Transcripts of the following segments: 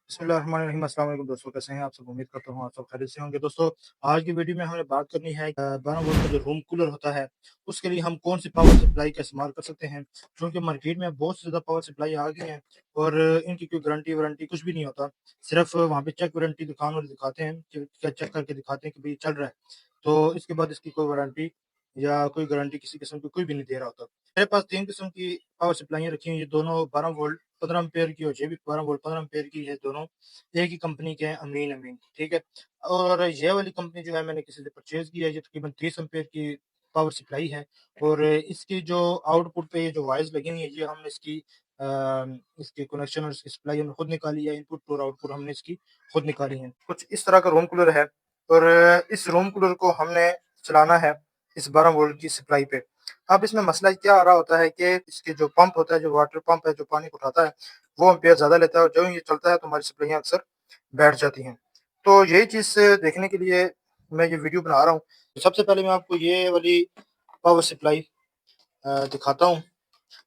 बिस्मिल्लाहिर्रहमानिर्रहीम। अस्सलाम वालेकुम दोस्तों, कैसे हैं आप सब? उम्मीद करता हूँ आप सब खैरियत से होंगे। दोस्तों, आज की वीडियो में हमें बात करनी है 12 वोल्ट का जो रूम कूलर होता है, उसके लिए हम कौन सी पावर सप्लाई का इस्तेमाल कर सकते हैं। क्योंकि मार्केट में बहुत से ज़्यादा पावर सप्लाई आ गई हैं और इनकी कोई गारंटी-वारंटी कुछ भी नहीं होता। सिर्फ वहाँ पे चेक वारंटी दुकान वाले दिखाते हैं कि चेक करके दिखाते हैं कि भई चल रहा है। तो इसके बाद इसकी कोई वारंटी या कोई गारंटी किसी किस्म की कोई भी नहीं दे रहा होता। मेरे पास 3 किस्म की पावर सप्लाइयाँ रखी हुई हैं, ये दोनों 12 वोल्ट 15 एम्पीयर की, और ये भी 12 वोल्ट 15 एम्पीयर की है दोनों। एक ही कंपनी के हैं, अमीन अमीन, ठीक है? और ये वाली कंपनी जो है मैंने किसी से परचेज़ की है, ये तकरीबन 30 एम्पीयर की पावर सप्लाई है। और इसकी जो आउटपुट पे ये जो वायर्स लगी हुई है, ये हमने इसकी कनेक्शन और इसकी सप्लाई हमने खुद निकाली है, इनपुट और आउटपुट हमने इसकी खुद निकाली है। कुछ इस तरह का रूम कूलर है और इस रूम कूलर को हमने चलाना है इस 12 वोल्ट की सप्लाई पे। अब इसमें मसला क्या आ रहा होता है कि इसके जो पंप होता है, जो वाटर पंप है, जो पानी को उठाता है, वो एम्पेयर ज़्यादा लेता है और जब ये चलता है तो हमारी सप्लाइयाँ अक्सर बैठ जाती हैं। तो यही चीज़ देखने के लिए मैं ये वीडियो बना रहा हूँ। सबसे पहले मैं आपको ये वाली पावर सप्लाई दिखाता हूँ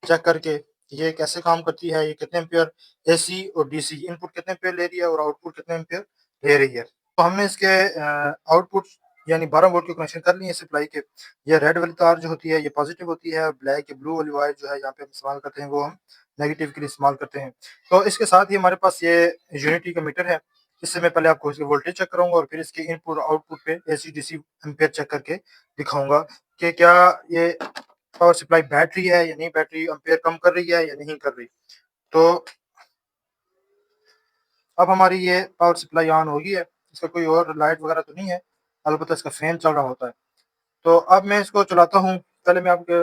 चेक करके, ये कैसे काम करती है, ये कितने एम्पेयर एसी और डीसी इनपुट कितने एम्पेयर ले रही है और आउटपुट कितने एम्पेयर ले रही है। तो हमने इसके आउटपुट यानी 12 वोल्ट के कनेक्शन कर लिए हैं सप्लाई के। ये रेड वाली तार जो होती है ये पॉजिटिव होती है, ब्लैक या ब्लू वाली वायर जो है यहाँ पे हम इस्तेमाल करते हैं वो हम नेगेटिव के लिए इस्तेमाल करते हैं। तो इसके साथ ही हमारे पास ये यूनिटी का मीटर है। इससे मैं पहले आपको इसकी वोल्टेज चेक करूँगा और फिर इसके इनपुट और आउटपुट पे एसी डीसी एम्पेयर चेक करके दिखाऊँगा कि क्या ये पावर सप्लाई बैठ रही है या नहीं बैठ रही, एम्पेयर कम कर रही है या नहीं कर रही। तो अब हमारी ये पावर सप्लाई ऑन हो गई है, इसका कोई और लाइट वगैरह तो नहीं है, अलबत्ता इसका फैन चल रहा होता है। तो अब मैं इसको चलाता हूँ, पहले मैं आपके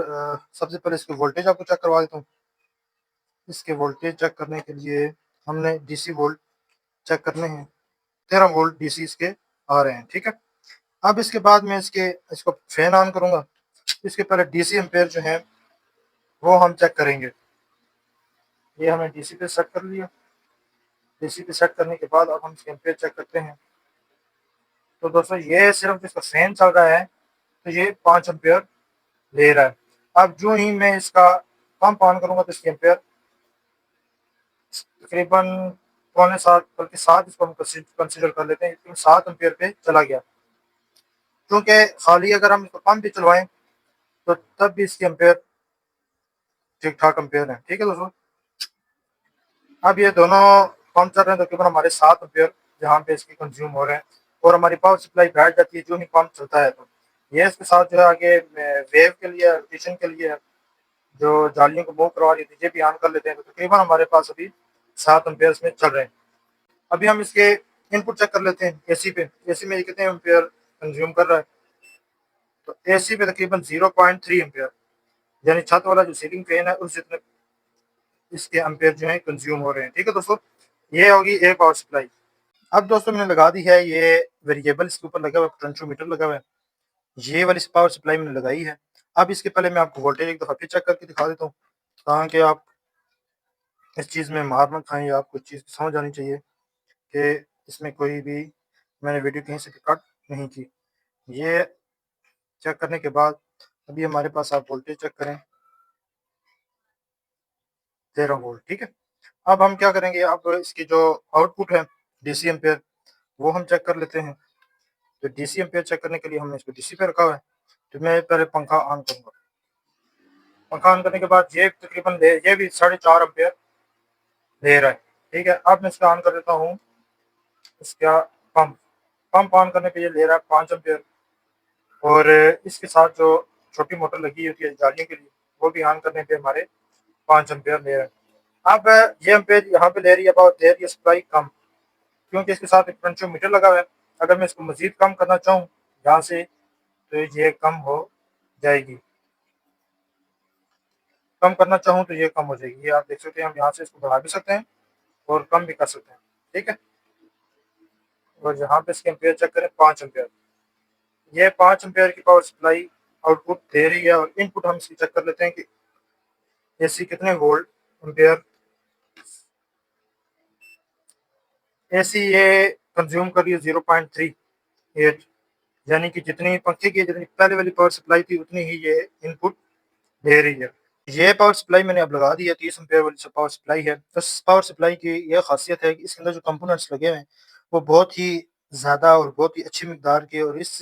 सबसे पहले इसकी वोल्टेज आपको चेक करवा देता हूँ। इसके वोल्टेज चेक करने के लिए हमने डीसी वोल्ट चेक करने हैं, 13 वोल्ट डीसी इसके आ रहे हैं, ठीक है। अब इसके बाद मैं इसको फैन ऑन करूँगा, इसके पहले डीसी एम्पेयर जो है वो हम चेक करेंगे। ये हमने डीसी पे सेट कर लिया। डीसी पे सेट करने के बाद अब हम इसके एम्पेयर चेक करते हैं। तो दोस्तों ये सिर्फ इसका फैन चल रहा है तो ये 5 एम्पेयर ले रहा है। अब जो ही मैं इसका पंप ऑन करूंगा तो इसके एम्पेयर तकरीबन पौने 7 बल्कि 7 इसको हम कंसिडर कर लेते हैं, क्योंकि 7 एम्पेयर पे चला गया। क्योंकि खाली अगर हम इसको पंप भी चलवाएं तो तब भी इसके एम्पेयर ठीक ठाक एम्पेयर है, ठीक है दोस्तों। अब ये दोनों पंप चल रहे हैं तकरीबन हमारे 7 एम्पेयर जहाँ पे इसकी कंज्यूम हो रहे हैं और हमारी पावर सप्लाई बैठ जाती है जो ही पंप चलता है। तो ये इसके साथ जो है आगे वेव के लिए रोटेशन के लिए जो जालियों को मूव करवा रही थी ये भी ऑन कर लेते हैं। तो तकरीबन हमारे पास अभी 7 एम्पेयर में चल रहे हैं। अभी हम इसके इनपुट चेक कर लेते हैं एसी पे। एसी में ये कितने एम्पेयर कंज्यूम कर रहा है। तो एसी पे तकरीबन 0.3 एम्पेयर, यानी छत वाला जो सीलिंग फैन है उस जितने इसके एम्पेयर जो है कंज्यूम हो रहे हैं, ठीक है दोस्तों। ये होगी एक पावर सप्लाई। अब दोस्तों मैंने लगा दी है ये वेरिएबल, इसके ऊपर लगा हुआ है पोटेंशियोमीटर लगा हुआ है, ये वाली पावर सप्लाई मैंने लगाई है। अब इसके पहले मैं आपको वोल्टेज एक दफ़ा फिर चेक करके दिखा देता हूँ ताकि आप इस चीज़ में मार ना खाएं, या आपको चीज़ समझ आनी चाहिए कि इसमें कोई भी मैंने वीडियो कहीं से कट नहीं की। ये चेक करने के बाद अभी हमारे पास आप वोल्टेज चेक करें, 13 वोल्ट, ठीक है। अब हम क्या करेंगे, अब इसकी जो आउटपुट है डीसी एम्पेयर वो हम चेक कर लेते हैं। तो डीसी एम्पेयर चेक करने के लिए हमने इसको डीसी पे रखा हुआ है। तो मैं पहले पंखा ऑन करूँगा। पंखा ऑन करने के बाद ये तकरीबन ये भी 4.5 एम्पेयर ले रहा है, ठीक है। अब मैं इसका ऑन कर देता हूँ इसका पंप। पंप ऑन करने पे ये ले रहा है 5 एम्पेयर और इसके साथ जो छोटी मोटर लगी होती है जालियों के लिए वो भी ऑन करने पे हमारे 5 एम्पेयर ले रहा है। अब ये एम्पेयर यहाँ पे ले रही है और दे रही है सप्लाई कम, क्योंकि इसके साथ एक पोटेंशियोमीटर लगा हुआ है। अगर मैं इसको मजीद कम करना चाहूँ यहाँ से तो ये कम हो जाएगी, कम करना चाहूँ तो ये कम हो जाएगी। ये आप देख सकते हैं, हम यहाँ से इसको बढ़ा भी सकते हैं और कम भी कर सकते हैं, ठीक है। और यहाँ पे इसके एम्पेयर चेक करें 5 एम्पेयर, ये 5 एम्पेयर की पावर सप्लाई आउटपुट दे रही है। और इनपुट हम इसकी चेक कर लेते हैं कि एसी कितने वोल्ट एम्पेयर एसी ये कंज्यूम कर रही है 0.38, यानी कि जितनी पंखे की जितनी पहले वाली पावर सप्लाई थी उतनी ही ये इनपुट दे रही है। ये पावर सप्लाई मैंने अब लगा दी है, 30 एम्पीयर वाली जो पावर सप्लाई है। तो इस पावर सप्लाई की ये ख़ासियत है कि इसके अंदर जो कंपोनेंट्स लगे हुए हैं, वो बहुत ही ज़्यादा और बहुत ही अच्छी मिकदार के, और इस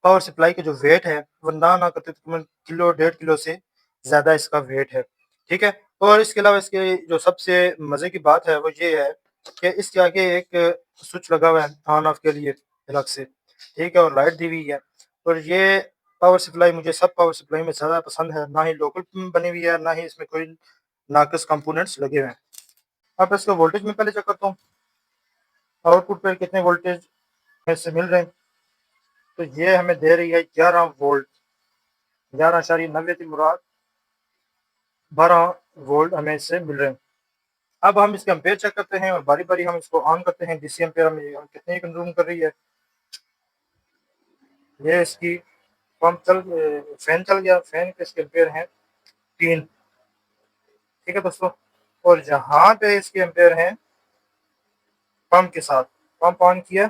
पावर सप्लाई का जो वेट है, वो ना करते तकरीबन किलो, 1.5 किलो से ज़्यादा इसका वेट है, ठीक है? और इसके अलावा इसके जो सबसे मज़े की बात है, वो ये है कि इसके आगे एक स्विच लगा हुआ है ऑन ऑफ के लिए अलग से, ठीक है? और लाइट दी हुई है। और ये पावर सप्लाई मुझे सब पावर सप्लाई में ज़्यादा पसंद है, ना ही लोकल बनी हुई है, ना ही इसमें कोई नाक़िस कंपोनेंट्स लगे हुए हैं। अब इसका वोल्टेज मैं पहले चेक करता हूँ, आउटपुट पे कितने वोल्टेज में से मिल रहे हैं। तो ये हमें दे रही है 11 वोल्ट, 11.90 थी मुराद, 12 वोल्ट हमें इससे मिल रहे हैं। अब हम इसके एम्पेयर चेक करते हैं और बारी-बारी हम इसको ऑन करते हैं, डीसी एम्पेयर हमें कितने कंज्यूम कर रही है। ये इसकी फैन चल गया, फैन के इसके एम्पेयर हैं 3, ठीक है दोस्तों। और जहाँ पे इसके एम्पेयर हैं पंप के साथ, पंप ऑन किया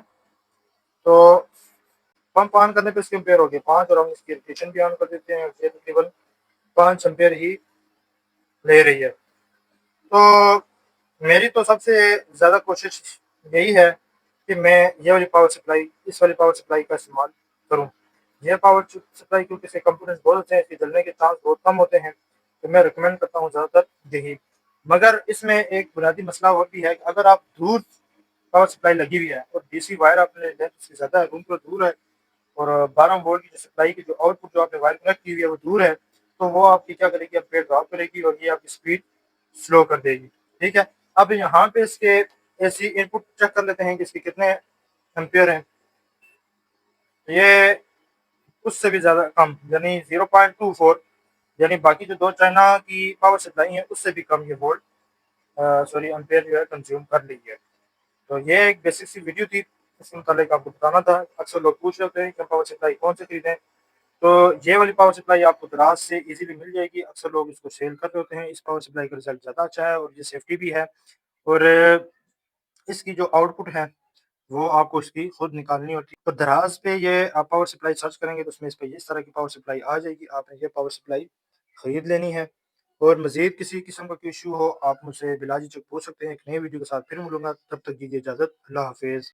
तो पंप ऑन करने पे इसके एम्पेयर हो गए 5, और हम इसकी रोटेशन भी ऑन कर देते हैं, ये तकरीबन 5 एम्पेयर ही ले रही है। तो मेरी तो सबसे ज़्यादा कोशिश यही है कि मैं ये वाली पावर सप्लाई, इस वाली पावर सप्लाई का इस्तेमाल करूँ। ये पावर सप्लाई क्योंकि इसके कंपोनेंट्स बहुत अच्छे हैं, इसके जलने के चांस बहुत कम होते हैं, तो मैं रिकमेंड करता हूँ ज़्यादातर यही। मगर इसमें एक बुनियादी मसला और भी है कि अगर आप दूर पावर सप्लाई लगी हुई है और डीसी वायर आपने लेंथ उससे ज़्यादा है, रूम तो दूर है, और 12 वोल्ट की जो सप्लाई की जो आउटपुट जो आपने वायर कनेक्ट की हुई है वो दूर है, तो वो आपकी क्या करेगी, एम्पेयर ड्रॉप करेगी और ये आपकी स्पीड स्लो कर देगी, ठीक है? अब यहाँ पे इसके एसी इनपुट चेक कर लेते हैं कि इसके कितने एम्पेयर हैं। ये उससे भी ज़्यादा कम, यानी 0.24, यानी बाकी जो 2 चाइना की पावर सप्लाई है उससे भी कम ये वोल्ट सॉरी एम्पेयर जो है कंज्यूम कर ली है। तो ये एक बेसिक सी वीडियो थी, इसके मुतालिक आपको बताना था। अक्सर लोग पूछ रहे होते हैं कि हम पावर सप्लाई कौन से खरीदें, तो ये वाली पावर सप्लाई आपको दराज से इजीली मिल जाएगी। अक्सर लोग इसको सेल कर रहे होते हैं। इस पावर सप्लाई का रिजल्ट ज़्यादा अच्छा है और ये सेफ्टी भी है, और इसकी जो आउटपुट है वो आपको इसकी खुद निकालनी होती है। तो दराज पे ये आप पावर सप्लाई सर्च करेंगे तो उसमें इस पे इस तरह की पावर सप्लाई आ जाएगी। आपने ये पावर सप्लाई खरीद लेनी है, और मज़ीद किसी किस्म का कोई इश्यू हो आप मुझसे बिला झिझक पूछ सकते हैं। एक नई वीडियो के साथ फिर मिलूँगा, तब तक दीजिए इजाज़त। अल्लाह हाफ़िज़।